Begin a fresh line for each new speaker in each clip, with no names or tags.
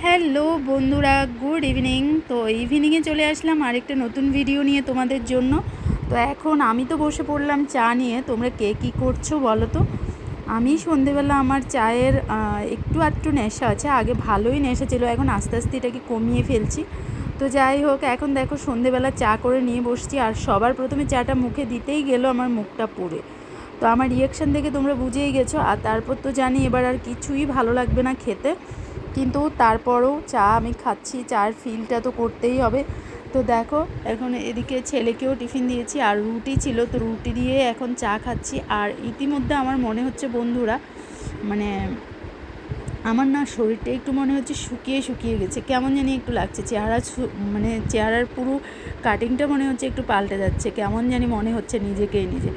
Hello বন্ধুরা, good evening. তো ইভিনিংয়ে চলে আসলাম আরেকটা নতুন ভিডিও নিয়ে তোমাদের জন্য। তো এখন আমি তো বসে পড়লাম চা নিয়ে। তোমরা কে কী করছো বলো তো। আমি সন্ধেবেলা আমার চায়ের একটু আধটু নেশা আছে, আগে ভালোই নেশা ছিল, এখন আস্তে আস্তে এটাকে কমিয়ে ফেলছি। তো যাই হোক, এখন দেখো সন্ধেবেলা চা করে নিয়ে বসছি, আর সবার প্রথমে চাটা মুখে দিতেই গেল আমার মুখটা পুড়ে। তো আমার রিয়াকশান দেখে তোমরা বুঝেই গেছো। আর তারপর তো জানি এবার আর কিছুই ভালো লাগবে না খেতে, কিন্তু তারপরও চা আমি খাচ্ছি, চার ফিলটা তো করতেই হবে। তো দেখো এখন এদিকে ছেলেকেও টিফিন দিয়েছি, আর রুটি ছিল, তো রুটি দিয়ে এখন চা খাচ্ছি। আর ইতিমধ্যে আমার মনে হচ্ছে বন্ধুরা, মানে আমার না শরীরটা একটু মনে হচ্ছে শুকিয়ে শুকিয়ে গেছে, কেমন জানি একটু লাগছে। মানে চেহারার পুরো কাটিংটা মনে হচ্ছে একটু পাল্টে যাচ্ছে, কেমন জানি মনে হচ্ছে নিজেকেই নিজে।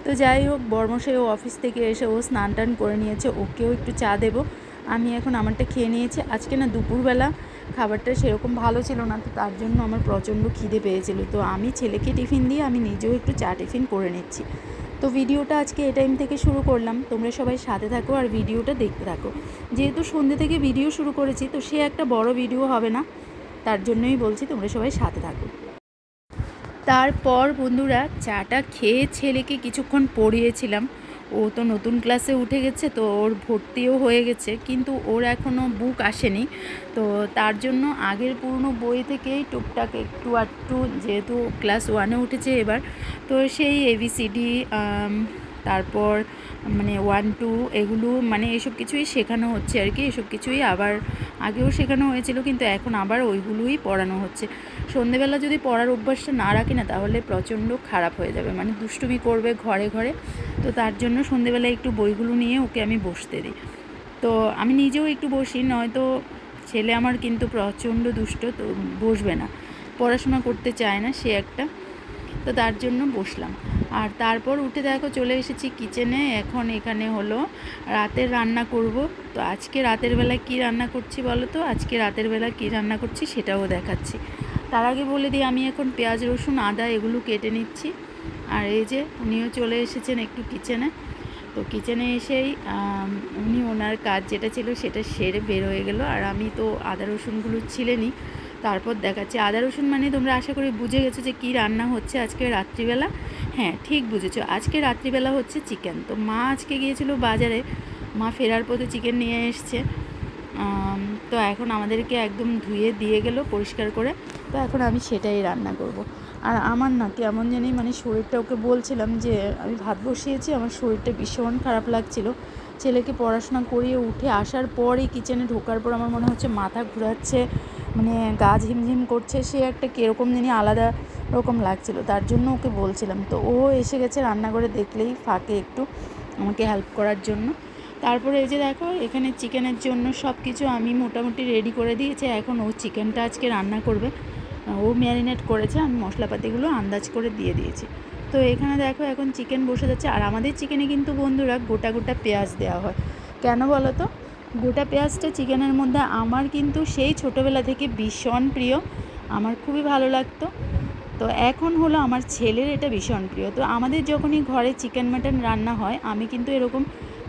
তো যাই হোক, বর্মশাই ও অফিস থেকে এসে ও স্নান টান করে নিয়েছে, ওকেও একটু চা দেবো। আমি এখন আমারটা খেয়ে নিয়েছি। আজকে না দুপুরবেলা খাবারটা সেরকম ভালো ছিল না, তো তার জন্য আমার প্রচণ্ড খিদে পেয়েছিল। তো আমি ছেলেকে টিফিন দিয়ে আমি নিজেও একটু চা টিফিন করে নিচ্ছি। তো ভিডিওটা আজকে এই টাইম থেকে শুরু করলাম, তোমরা সবাই সাথে থাকো আর ভিডিওটা দেখতে থাকো। যেহেতু সন্ধ্যে থেকে ভিডিও শুরু করেছি, তো সে একটা বড় ভিডিও হবে না, তার জন্যই বলছি তোমরা সবাই সাথে থাকো। তারপর বন্ধুরা চাটা খেয়ে ছেলেকে কিছুক্ষণ পড়িয়েছিলাম। ও তো নতুন ক্লাসে উঠে গেছে, তো ওর ভর্তিও হয়ে গেছে, কিন্তু ওর এখনও বুক আসেনি। তো তার জন্য আগের পুরনো বই থেকেই টুকটাক একটু আধটু, যেহেতু ক্লাস 1-এ উঠেছে এবার, তো সেই ABCD, তারপর মানে 1-2 এগুলো, মানে এসব কিছুই শেখানো হচ্ছে আর কি। এসব কিছুই আবার আগেও শেখানো হয়েছিল, কিন্তু এখন আবার ওইগুলোই পড়ানো হচ্ছে। সন্ধেবেলা যদি পড়ার অভ্যাসটা না রাখি না, তাহলে প্রচণ্ড খারাপ হয়ে যাবে, মানে দুষ্টুমি করবে ঘরে ঘরে। তো তার জন্য সন্ধেবেলা একটু বইগুলো নিয়ে ওকে আমি বসতে দিই। তো আমি নিজেও একটু বসি, নয়তো ছেলে আমার কিন্তু প্রচণ্ড দুষ্ট, তো বসবে না, পড়াশোনা করতে চায় না সে একটা। তো তার জন্য বসলাম। আর তারপর উঠে দেখো চলে এসেছি কিচেনে। এখন এখানে হলো রাতের রান্না করব। তো আজকে রাতের বেলা কি রান্না করছি বলো তো। আজকে রাতের বেলা কি রান্না করছি সেটাও দেখাচ্ছি। তার আগে বলে দিই, আমি এখন পেঁয়াজ রসুন আদা এগুলো কেটে নিচ্ছি। আর এই যে উনিও চলে এসেছেন একটু কিচেনে। তো কিচেনে এসেই উনি ওনার কাজ যেটা ছিল সেটা সেরে বের হয়ে গেল, আর আমি তো আদা রসুনগুলো ছিলে নিই। তারপর দেখাচ্ছি। আদা রসুন মানে তোমরা আশা করি বুঝে গেছো যে কী রান্না হচ্ছে আজকে রাত্রিবেলা। হ্যাঁ, ঠিক বুঝেছো, আজকে রাত্রিবেলা হচ্ছে চিকেন। তো মা আজকে গিয়েছিল বাজারে, মা ফেরার পথে চিকেন নিয়ে এসছে। তো এখন আমাদেরকে একদম ধুয়ে দিয়ে গেল পরিষ্কার করে। তো এখন আমি সেটাই রান্না করব। আর আমার না কেমন জানি, মানে শরীরটা, ওকে বলছিলাম যে আমি ভাত বসিয়েছি, আমার শরীরটা ভীষণ খারাপ লাগছিল। ছেলেকে পড়াশোনা করিয়ে উঠে আসার পরই কিচেনে ঢোকার পর আমার মনে হচ্ছে মাথা ঘোরাচ্ছে, মানে গা ঝিমঝিম করছে, সে একটা কীরকম জানি আলাদা রকম লাগছিল। তার জন্য ওকে বলছিলাম। তো ও এসে গেছে রান্নাঘরে, দেখলেই ফাঁকে একটু আমাকে হেল্প করার জন্য। তারপরে এই যে দেখো এখানে চিকেনের জন্য সব কিছু আমি মোটামুটি রেডি করে দিয়েছি। এখন ও চিকেনটা আজকে রান্না করবে, ও ম্যারিনেট করেছে, আমি মশলাপাতিগুলো আন্দাজ করে দিয়ে দিয়েছি। তো এখানে দেখো এখন চিকেন বসে যাচ্ছে। আর আমাদের চিকেনে কিন্তু বন্ধুরা গোটা গোটা পেঁয়াজ দেওয়া হয়। কেন বলো তো? গোটা পেঁয়াজটা চিকেনের মধ্যে আমার কিন্তু সেই ছোটোবেলা থেকে ভীষণ প্রিয়, আমার খুবই ভালো লাগতো। তো এখন হলো আমার ছেলের এটা ভীষণ প্রিয়। তো আমাদের যখনই ঘরে চিকেন মাটন রান্না হয়, আমি কিন্তু এরকম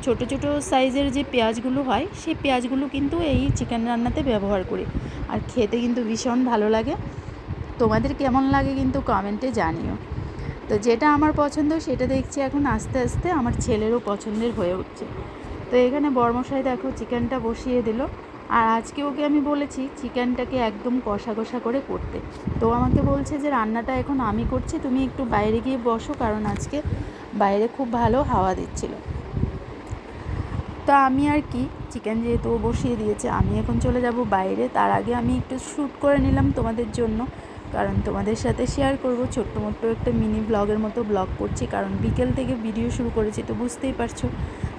ছোট ছোট সাইজের যে পেঁয়াজগুলো হয়, সেই পেঁয়াজগুলো কিন্তু এই চিকেন রান্নাতে ব্যবহার করি। আর খেতে কিন্তু ভীষণ ভালো লাগে। তোমাদের কেমন লাগে কিন্তু কমেন্টে জানিও। তো যেটা আমার পছন্দ সেটা দেখছি এখন আস্তে আস্তে আমার ছেলেরও পছন্দের হয়ে উঠছে। তো এখানে বর্মশাই দেখো চিকেনটা বসিয়ে দিল। আর আজকে ওকে আমি বলেছি চিকেনটাকে একদম কষা কষা করে করতে। তো আমাকে বলছে যে রান্নাটা এখন আমি করছি, তুমি একটু বাইরে গিয়ে বসো, কারণ আজকে বাইরে খুব ভালো হাওয়া দিচ্ছিল। তো আমি আর কি, চিকেন যেহেতু বসিয়ে দিয়েছে, আমি এখন চলে যাব বাইরে। তার আগে আমি একটু শ্যুট করে নিলাম তোমাদের জন্য, কারণ তোমাদের সাথে শেয়ার করব। ছোট্ট মোট্ট একটা মিনি ব্লগের মতো ব্লগ করছি, কারণ বিকেল থেকে ভিডিও শুরু করেছি, তো বুঝতেই পারছো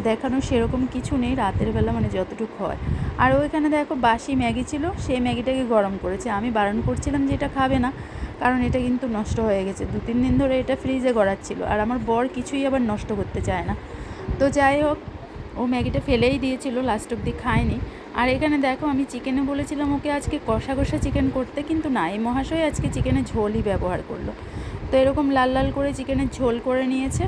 দেখানো সেরকম কিছু নেই রাতের বেলা, মানে যতটুকু হয়। আর ওইখানে দেখো বাসি ম্যাগি ছিল, সেই ম্যাগিটাকে গরম করেছে। আমি বারণ করছিলাম যে এটা খাবে না, কারণ এটা কিন্তু নষ্ট হয়ে গেছে, 2-3 দিন ধরে এটা ফ্রিজে গড়াচ্ছিল। আর আমার বর কিছুই আবার নষ্ট করতে চায় না। তো যাই হোক, ও ম্যাগিটা ফেলেই দিয়েছিল, লাস্ট অবধি খায়নি। আর এখানে দেখো আমি চিকেনে বলেছিলাম ওকে আজকে কষা কষা চিকেন করতে, কিন্তু না, এই মহাশয় আজকে চিকেনের ঝোলই ব্যবহার করলো। তো এরকম লাল লাল করে চিকেনের ঝোল করে নিয়েছে।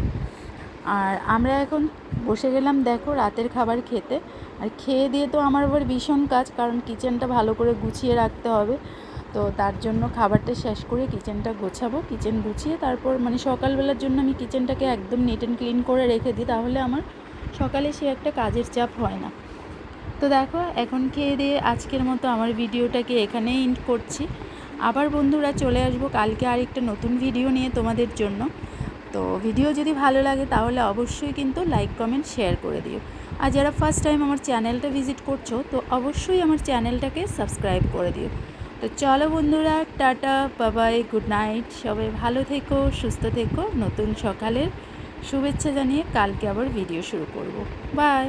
আর আমরা এখন বসে গেলাম দেখো রাতের খাবার খেতে। আর খেয়ে দিয়ে তো আমার আবার ভীষণ কাজ, কারণ কিচেনটা ভালো করে গুছিয়ে রাখতে হবে। তো তার জন্য খাবারটা শেষ করে কিচেনটা গোছাবো, কিচেন গুছিয়ে তারপর মানে সকালবেলার জন্য আমি কিচেনটাকে একদম নিট অ্যান্ড ক্লিন করে রেখে দিই, তাহলে আমার সকালে সে একটা কাজের চাপ হয় না। তো দেখো এখন খেয়ে দিয়ে আজকের মতো আমার ভিডিওটাকে এখানেই এন্ড করছি। আবার বন্ধুরা চলে আসবো কালকে আরেকটা নতুন ভিডিও নিয়ে তোমাদের জন্য। তো ভিডিও যদি ভালো লাগে তাহলে অবশ্যই কিন্তু লাইক কমেন্ট শেয়ার করে দিও। আর যারা ফার্স্ট টাইম আমার চ্যানেলটা ভিজিট করছো তো অবশ্যই আমার চ্যানেলটাকে সাবস্ক্রাইব করে দিও। তো চলো বন্ধুরা, টাটা, বাবাই, গুড নাইট, সবাই ভালো থেকো, সুস্থ থেকো। নতুন সকালের শুভেচ্ছা জানিয়ে কালকে আবার ভিডিও শুরু করব। বাই।